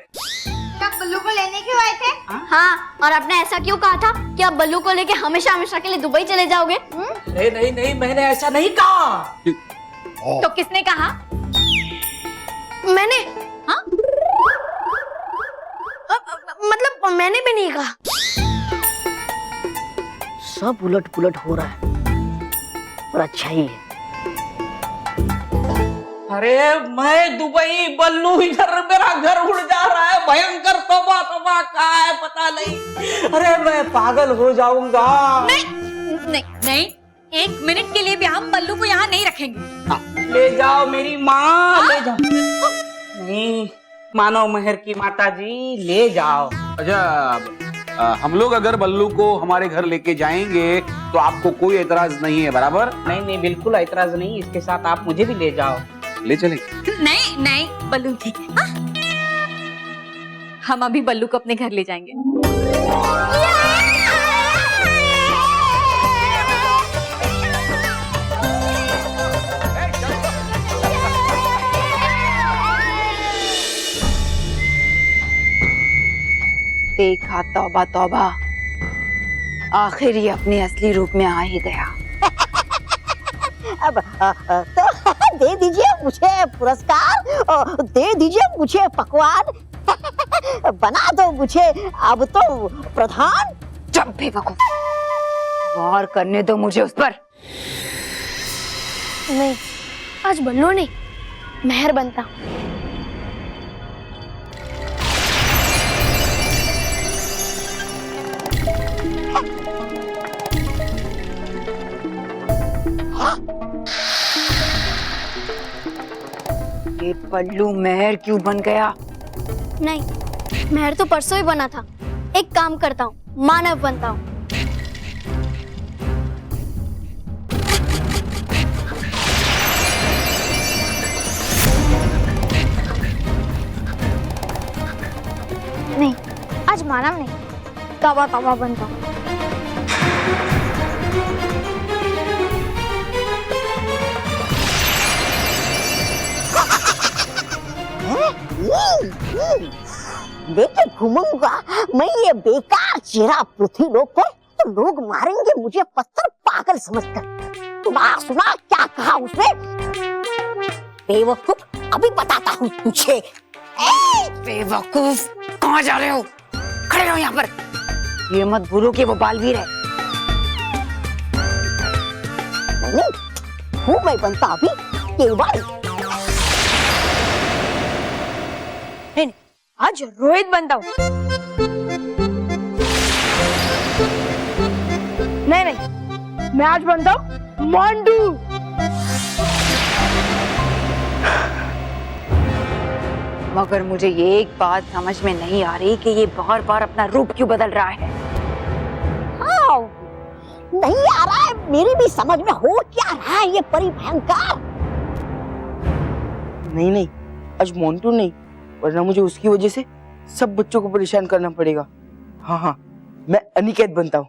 क्या बल्लू को लेने क्यों आए थे? हाँ, और आपने ऐसा क्यों कहा था कि आप बल्लू को लेके हमेशा हमेशा के लिए दुबई चले जाओगे? नहीं नहीं नहीं, मैंने ऐसा नहीं कहा। तो किसने कहा? मैंने? हाँ? मतलब मैंने भी नहीं कहा। सब उलट पुलट हो रहा है, पर अच्छा ही है। अरे मैं दुबई, बल्लू इधर, मेरा घर उड़ जा रहा है, भयंकर तौबा तौबा कहाँ है पता नहीं। अरे मैं पागल हो जाऊंगा। नहीं, एक मिनट के लिए भी हम बल्लू को यहाँ नहीं रखेंगे। ले जाओ मेरी माँ, ले जाओ। नहीं, मानव महर की माता जी, ले जाओ। अच्छा, हम लोग अगर बल्लू को हमारे घर लेके जाएंगे तो आपको कोई एतराज नहीं है, बराबर? नहीं नहीं, बिल्कुल एतराज नहीं, इसके साथ आप मुझे भी ले जाओ। ले चले? नहीं, बल्लू ठीक है। हाँ? हम अभी बल्लू को अपने घर ले जाएंगे। देखा, तौबा तौबा, आखिर ये अपने असली रूप में आ ही गया। अब तो दे दीजिए मुझे पुरस्कार, और दे दीजिए मुझे पकवान, बना दो मुझे अब तो प्रधान। जब बेवकूफ, वार करने दो मुझे उस पर। नहीं, आज बल्लू नहीं, महर बनता। ये बल्लू महर क्यों बन गया? नहीं, महर तो परसों ही बना था। एक काम करता हूँ, मानव बनता हूँ। नहीं, आज मानव नहीं, तौबा तौबा बनता हूँ। लेके घूमूंगा मैं ये बेकार चेहरा पृथ्वी लोक पर, तो लोग मारेंगे मुझे पत्थर पागल समझकर। सुना क्या कहा उसने? बेवकूफ, अभी बताता हूँ तुझे। बेवकूफ, कहाँ जा रहे हो? खड़े रहो यहाँ पर। ये मत भूलो कि वो बालवीर है। नहीं, हूँ मैं बनता अभी केवल। नहीं, आज रोहित बनता हूँ। नहीं, मैं आज बनता हूँ मोंटू। मगर मुझे ये एक बात समझ में नहीं आ रही कि ये बार बार अपना रूप क्यों बदल रहा है। हाँ, नहीं आ रहा है, मेरी भी समझ में हो क्या रहा है ये परी भयंकर। नहीं, आज मोंटू नहीं, वरना मुझे उसकी वजह से सब बच्चों को परेशान करना पड़ेगा। हाँ, मैं अनिकेत बनता हूँ।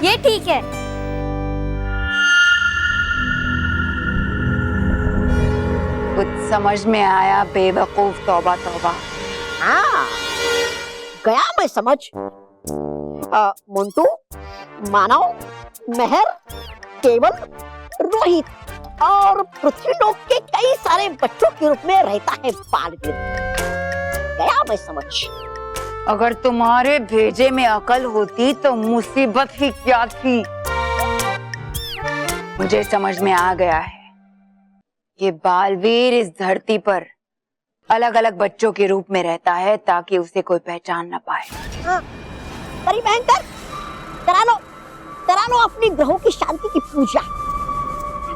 ये ठीक है। कुछ समझ में आया बेवकूफ? तौबा तौबा। हाँ, गया मैं समझ। मोंटू, मानव, मेहर, केवल, रोहित और पृथ्वी लोक के कई सारे बच्चों के रूप में रहता है बालवीर। गया मैं समझ। अगर तुम्हारे भेजे में अकल होती तो मुसीबत ही क्या थी। मुझे समझ में आ गया है कि बालवीर इस धरती पर अलग अलग बच्चों के रूप में रहता है ताकि उसे कोई पहचान न पाए। हाँ, परी भयंकर, करा लो अपनी ग्रहों की शांति की पूजा,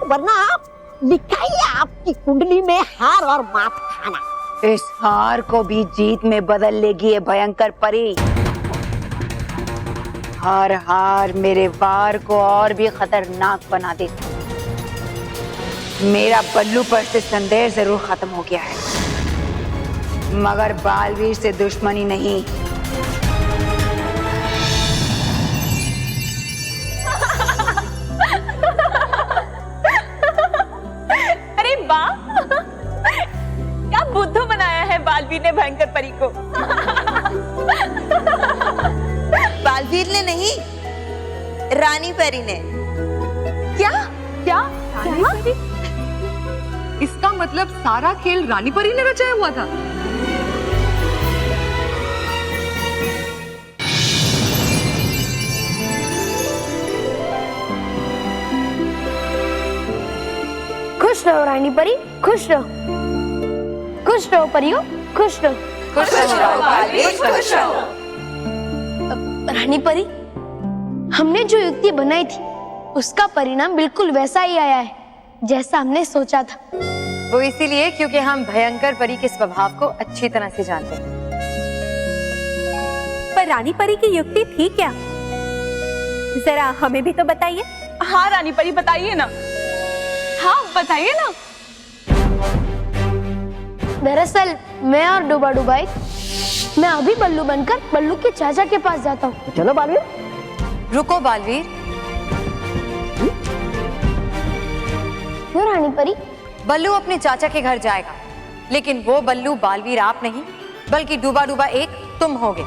वरना आप लिखाइए आपकी कुंडली में हार और मात खाना। इस हार को भी जीत में बदल लेगी ये भयंकर परी। हर हार मेरे वार को और भी खतरनाक बना देती। मेरा बल्लू पर से संदेह जरूर खत्म हो गया है, मगर बालवीर से दुश्मनी नहीं। अरे वाह, क्या बुद्धू बनाया है बालवीर ने भयंकर परी को। बालवीर ने नहीं, रानी परी ने। क्या क्या रानी परी? इसका मतलब सारा खेल रानी परी ने रचाया हुआ था। खुश रहो रानी परी, खुश रहो। खुश रहो परियो, खुश रहो। खुश रहो बालवीर, खुश रहो। रानी परी, हमने जो युक्ति बनाई थी उसका परिणाम बिल्कुल वैसा ही आया है जैसा हमने सोचा था। वो इसीलिए क्योंकि हम भयंकर परी के स्वभाव को अच्छी तरह से जानते हैं। पर रानी परी की युक्ति थी क्या? जरा हमें भी तो बताइए। हाँ रानी परी, बताइए ना। हाँ बताइए ना। दरअसल मैं और डूबा डुबाई, मैं अभी बल्लू बनकर बल्लू के चाचा के पास जाता हूँ। चलो बालवीर। रुको बालवीर, क्यों रानी परी? बल्लू अपने चाचा के घर जाएगा, लेकिन वो बल्लू बालवीर आप नहीं बल्कि डूबा डूबा एक तुम होगे।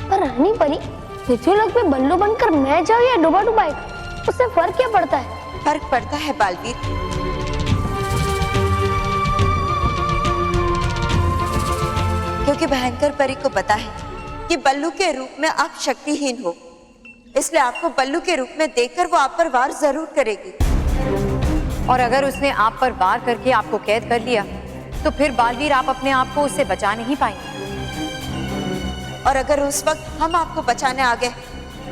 पर रानी परी, पृथ्वी लोक पे बल्लू बनकर मैं जाऊँ या डूबा डुबाई, उससे फर्क क्या पड़ता है? फर्क पड़ता है बालवीर, क्योंकि भयंकर परी को पता है कि बल्लू के रूप में आप शक्तिहीन हो, इसलिए आपको बल्लू के रूप में देखकर वो आप पर वार जरूर करेगी। और अगर उसने आप पर वार करके आपको कैद कर लिया तो फिर बालवीर आप अपने आप को उससे बचा नहीं पाएंगे। और अगर उस वक्त हम आपको बचाने आ गए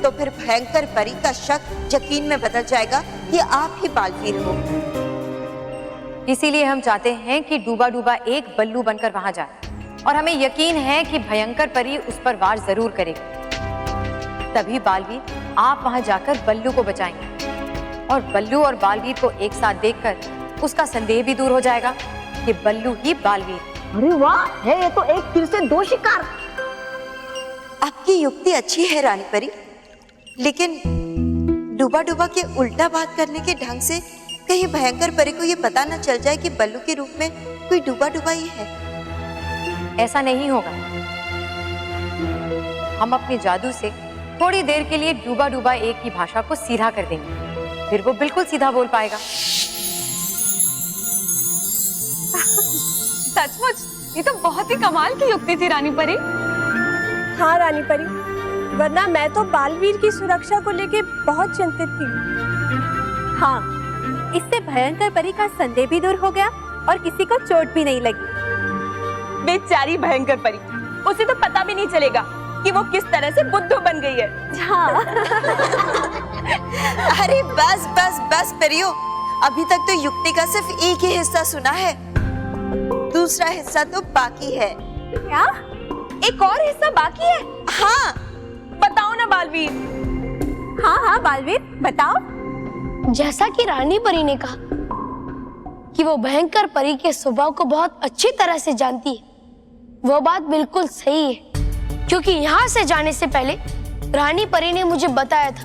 तो फिर भयंकर परी का शक यकीन में बदल जाएगा कि आप ही बालवीर हो। इसीलिए हम चाहते हैं कि डूबा डूबा एक बल्लू बनकर वहां जाए, और हमें यकीन है कि भयंकर परी उस पर वार जरूर करेगी। तभी बालवीर आप वहां जाकर बल्लू को बचाएंगे, और बल्लू और बालवीर को एक साथ देखकर उसका संदेह भी दूर हो जाएगा कि बल्लू ही बालवीर। अरे वाह, है ये तो एक तीर से दो शिकार। आपकी युक्ति अच्छी है रानी परी, लेकिन डूबा डूबा के उल्टा बात करने के ढंग से कहीं भयंकर परी को ये पता न चल जाए कि बल्लू के रूप में कोई डूबा डूबा ही है। ऐसा नहीं होगा। हम अपने जादू से थोड़ी देर के लिए डूबा डूबा एक की भाषा को सीधा कर देंगे, फिर वो बिल्कुल सीधा बोल पाएगा। सचमुच ये तो बहुत ही कमाल की युक्ति थी रानी परी। हाँ रानी परी, वरना मैं तो बालवीर की सुरक्षा को लेके बहुत चिंतित थी। हाँ, इससे भयंकर परी का संदेह भी दूर हो गया और किसी को चोट भी नहीं लगी। बेचारी भयंकर परी, उसे तो पता भी नहीं चलेगा कि वो किस तरह से बुद्धू बन गई है। हाँ। अरे बस बस बस परियो, अभी तक तो युक्ति का सिर्फ एक ही हिस्सा सुना है, दूसरा हिस्सा तो बाकी है। क्या? एक और हिस्सा बाकी है? हाँ, बताओ ना बालवीर। हाँ हाँ बालवीर, बताओ। जैसा कि रानी परी ने कहा कि वो भयंकर परी के स्वभाव को बहुत अच्छी तरह से जानती है, वो बात बिल्कुल सही है, क्योंकि यहाँ से जाने से पहले रानी परी ने मुझे बताया था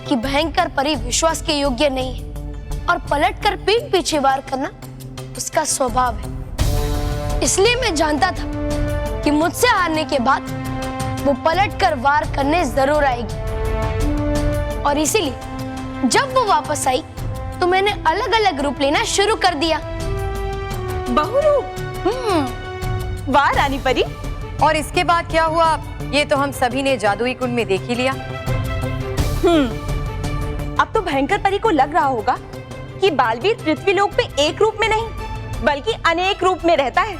कि भयंकर परी विश्वास के योग्य नहीं है और पलटकर पीठ पीछे वार करना उसका स्वभाव है। इसलिए मैं जानता था कि मुझसे हारने के बाद वो पलटकर वार करने जरूर आएगी, और इसीलिए जब वो वापस आई तो मैंने अलग अलग रूप लेना शुरू कर दिया। बहुरूप? वाह रानी परी। और इसके बाद क्या हुआ ये तो हम सभी ने जादुई कुंड में देख ही लिया। अब तो भयंकर परी को लग रहा होगा कि बालवीर पृथ्वीलोक पे एक रूप में नहीं बल्कि अनेक रूप में रहता है।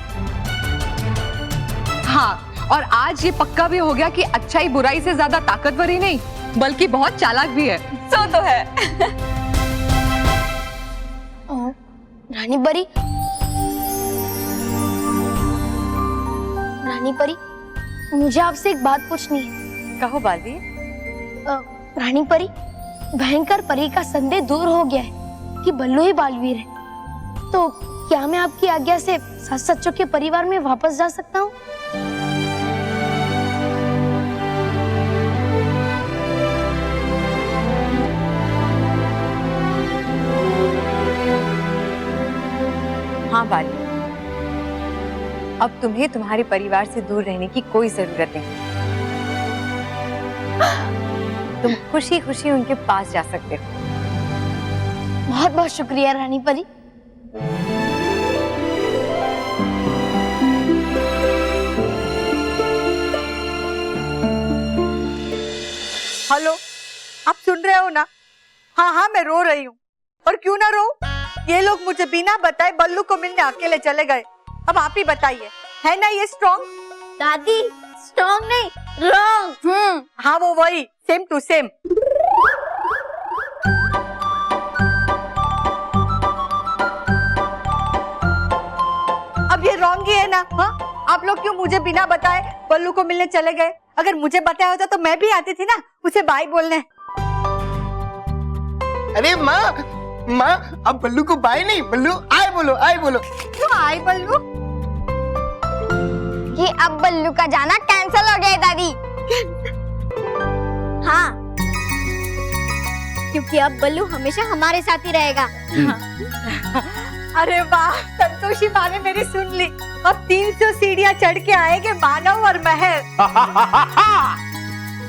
हाँ, और आज ये पक्का भी हो गया कि अच्छाई बुराई से ज्यादा ताकतवर ही नहीं बल्कि बहुत चालाक भी है। सो तो है। रानी परी, रानी परी, मुझे आपसे एक बात पूछनी है। कहो बालवीर। रानी परी, भयंकर परी का संदेह दूर हो गया है कि बल्लू ही बालवीर है, तो क्या मैं आपकी आज्ञा से सास सच्चों के परिवार में वापस जा सकता हूँ? हाँ बाली, अब तुम्हें तुम्हारे परिवार से दूर रहने की कोई जरूरत नहीं। तुम खुशी खुशी उनके पास जा सकते हो। बहुत बहुत शुक्रिया रानी परी। हेलो, आप सुन रहे हो ना? हाँ हाँ, मैं रो रही हूँ। और क्यों ना रो, ये लोग मुझे बिना बताए बल्लू को मिलने अकेले चले गए। अब आप ही बताइए, है ना ये स्ट्रॉन्ग? दादी, स्ट्रॉन्ग नहीं, रॉन्ग। हाँ वो वही, सेम टू सेम। अब ये रॉन्ग ही है ना? हाँ, आप लोग क्यों मुझे बिना बताए बल्लू को मिलने चले गए? अगर मुझे बताया होता तो मैं भी आती थी ना उसे बाय बोलने। अरे माँ, अब बल्लू को बाय नहीं, बल्लू आए बोलो, आए बोलो। क्यों आए बल्लू? कि अब बल्लू का जाना कैंसिल हो गया है दादी। हाँ, क्योंकि अब बल्लू हमेशा हमारे साथ ही रहेगा। अरे वाह, संतोषी माँ ने मेरी सुन ली। अब 300 सीढ़ियाँ चढ़ के आएंगे मानव और महर।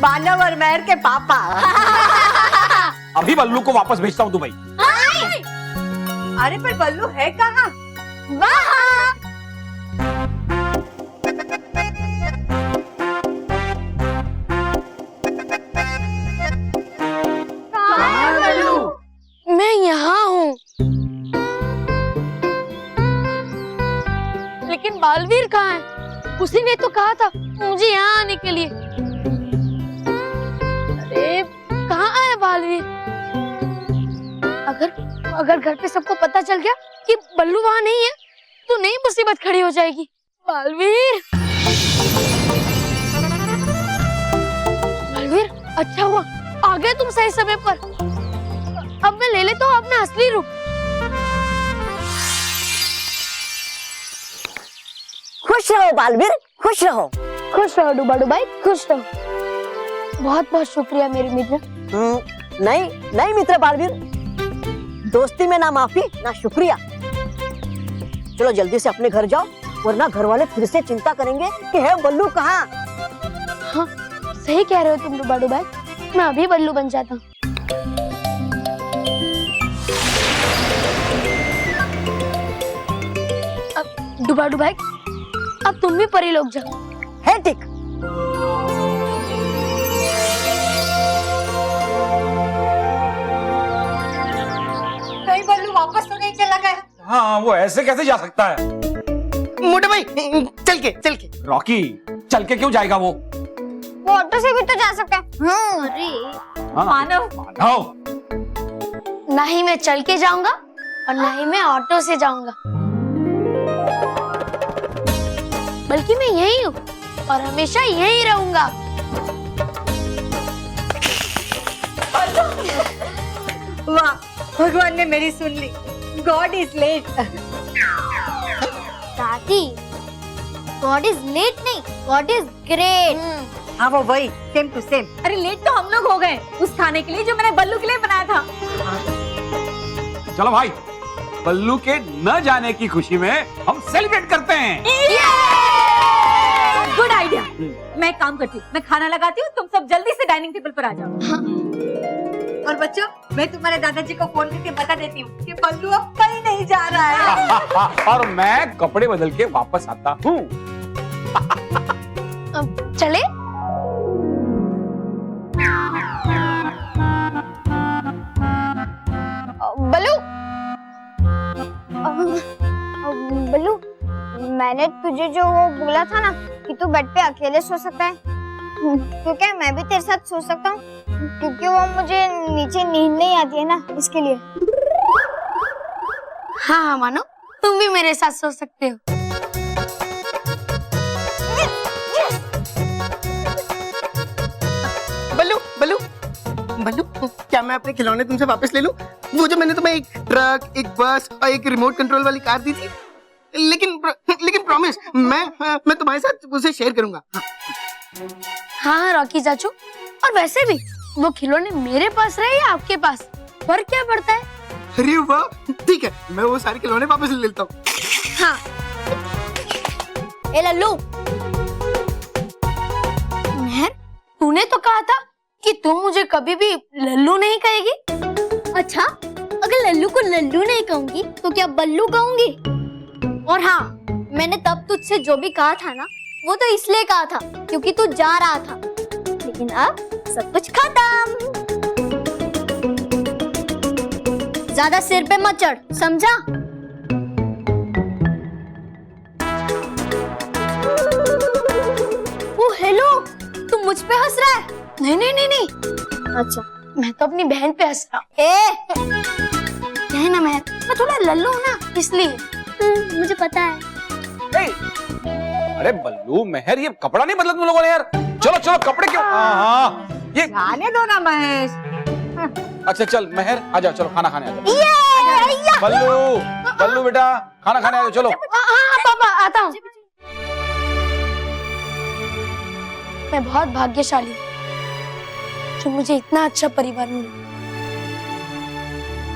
मानव और महर के पापा। अभी बल्लू को वापस भेजता हूँ दुबई। अरे पर बल्लू है कहाँ? मैं यहाँ हूँ, लेकिन बालवीर कहाँ है? उसी ने तो कहा था मुझे यहाँ आने के लिए। अरे कहाँ आया बालवीर? अगर घर पे सबको पता चल गया कि बल्लू वहाँ नहीं है तो नई मुसीबत खड़ी हो जाएगी। बालवीर, बालवीर, अच्छा हुआ आ गए तुम सही समय पर। अब मैं ले लेता हूँ अपना असली रूप। खुश रहो बालवीर, खुश रहो। खुश रहो डूबा डुबाई, खुश रहो। बहुत बहुत शुक्रिया मेरे मित्र। नहीं नहीं मित्र बालवीर, दोस्ती में ना माफी ना शुक्रिया। चलो जल्दी से अपने घर जाओ, वरना घर वाले फिर से चिंता करेंगे कि है बल्लू कहाँ। हाँ सही कह रहे हो तुम डुबाडू भाई, मैं अभी बल्लू बन जाता हूँ। अब डुबाडू भाई, अब तुम भी परी लोग जाओ। है ठीक। कहीं बल्लू वापस तो नहीं चला गया? हाँ, वो ऐसे कैसे जा सकता है? मोटे भाई चल के रॉकी, चल के क्यों जाएगा वो? वो ऑटो से भी तो जा सकता है। अरे मानव, ना ही मैं चल के जाऊंगा और ना ही मैं ऑटो से जाऊंगा, बल्कि मैं यही हूँ और हमेशा यही रहूंगा। वाह, भगवान ने मेरी सुन ली। God is late. दादी, गॉड इज लेट नहीं, गॉड इज ग्रेट। हाँ वो वही, सेम टू सेम। अरे लेट तो हम लोग हो गए उस खाने के लिए जो मैंने बल्लू के लिए बनाया था। चलो भाई, बल्लू के न जाने की खुशी में हम सेलिब्रेट करते हैं। Good idea. मैं एक काम करती हूँ, मैं खाना लगाती हूँ, तुम सब जल्दी से डाइनिंग टेबल पर आ जाओ। और बच्चों, मैं तुम्हारे दादाजी को फोन करके बता देती हूँ कि बल्लू अब कहीं नहीं जा रहा है। और मैं कपड़े बदल के वापस आता हूँ। अब चले? बल्लू, बल्लू, मैंने तुझे जो वो बोला था ना कि तू बेड पे अकेले सो सकता है, तो क्या मैं भी तेरे साथ सो सकता हूँ? क्योंकि वो मुझे नीचे नींद नहीं आती है ना, इसके लिए। हाँ हाँ मानो, तुम भी मेरे साथ सो सकते हो। बल्लू बल्लू बल्लू, क्या मैं अपने खिलौने तुमसे वापस ले लूं? वो जो मैंने तुम्हें एक ट्रक, एक बस और एक रिमोट कंट्रोल वाली कार दी थी, लेकिन प्रॉमिस, मैं तुम्हारे साथ उसे शेयर करूंगा। हाँ रॉकी चाचू, और वैसे भी वो खिलौने मेरे पास रहे या आपके पास, फर्क क्या पड़ता है? अरे वाह, ठीक है, मैं वो सारे खिलौने वापस ले लेता हूँ। हाँ। ए लल्लू, मेहर, तूने तो कहा था कि तू मुझे कभी भी लल्लू नहीं कहेगी। अच्छा, अगर लल्लू को लल्लू नहीं कहूंगी तो क्या बल्लू कहूंगी? और हाँ, मैंने तब तुझसे जो भी कहा था ना, वो तो इसलिए कहा था क्योंकि तू जा रहा था, लेकिन अब सब कुछ खत्म। ज्यादा सिर पे मत चढ़, समझा? ओ हेलो, तू मुझ पे हंस रहा है? नहीं नहीं नहीं नहीं, अच्छा मैं तो अपनी बहन पे हंस रहा। है ना मैं थोड़ा लल्लू हूँ ना, इसलिए। मुझे पता है। अरे बल्लू, मेहर, ये कपड़ा नहीं बदला तुम लोगों ने यार। चलो चलो, कपड़े क्यों? हाँ, ये जाने दो ना महेश। अच्छा चल मेहर, आ जाओ, चलो खाना खाने आ जाओ। बल्लू बेटा, खाना खाने आ जाओ, चलो। हाँ पापा, आता हूँ। मैं बहुत भाग्यशाली हूँ कि मुझे इतना अच्छा परिवार मिला।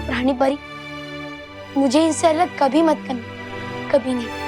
रानी परी, मुझे इनसे अलग कभी मत करना, कभी नहीं।